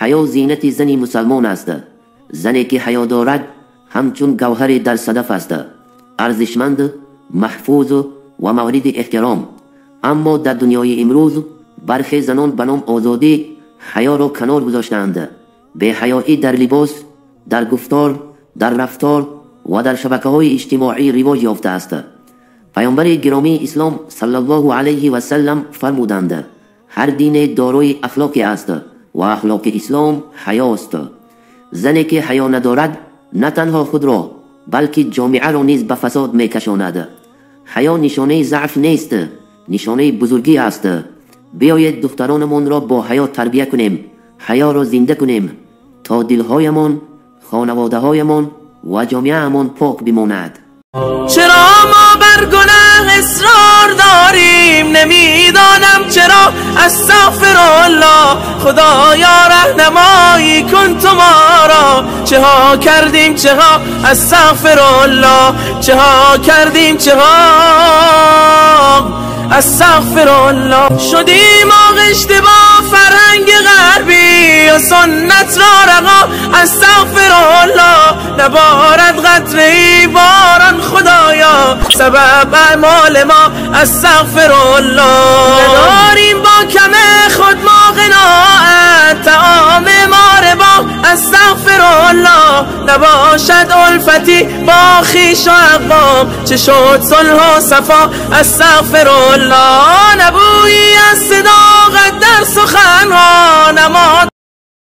حیا زینت زنی مسلمان است. زنی که حیا دارد همچون گوهر در صدف است، ارزشمند، محفوظ و مورد احترام. اما در دنیای امروز برخی زنان به نام آزادی حیا را کنار گذاشتند. بی‌حیایی در لباس، در گفتار، در رفتار و در شبکه‌های اجتماعی رواج یافته است. پیامبر گرامی اسلام صلی الله علیه و سلم فرمودند هر دین دارای اخلاقی است و اخلاق اسلام حیاست. زنی که حیا ندارد نه تنها خود را بلکه جامعه را نیز به فساد میکشاند. حیا نشانه ضعف نیست، نشانه بزرگی است. بیایید دخترانمان را با حیا تربیت کنیم، حیا را زنده کنیم تا دلهایمان، خانواده‌هایمان و جامعه‌مان پاک بماند. چرا ما بر گناه اصرار داریم؟ نمیدانم چرا. استغفرالله، خدایا رهنمایی کن تو ما را. چه ها کردیم چه ها، استغفرالله، چه ها کردیم چه ها، استغفرالله. شدیم آغشته با فرهنگ غربی و سنت را رها، استغفرالله. نبارد قطره‌ای باران خدایا سبب اعمال ما، استغفرالله. نداریم با کم خود ما قناعت، طعام ما ربا، استغفرالله. نباشد الفتی با خویش و اقوام، چه شد صلح و صفا، استغفرالله. نبویی از صداقت در سخنها، نماد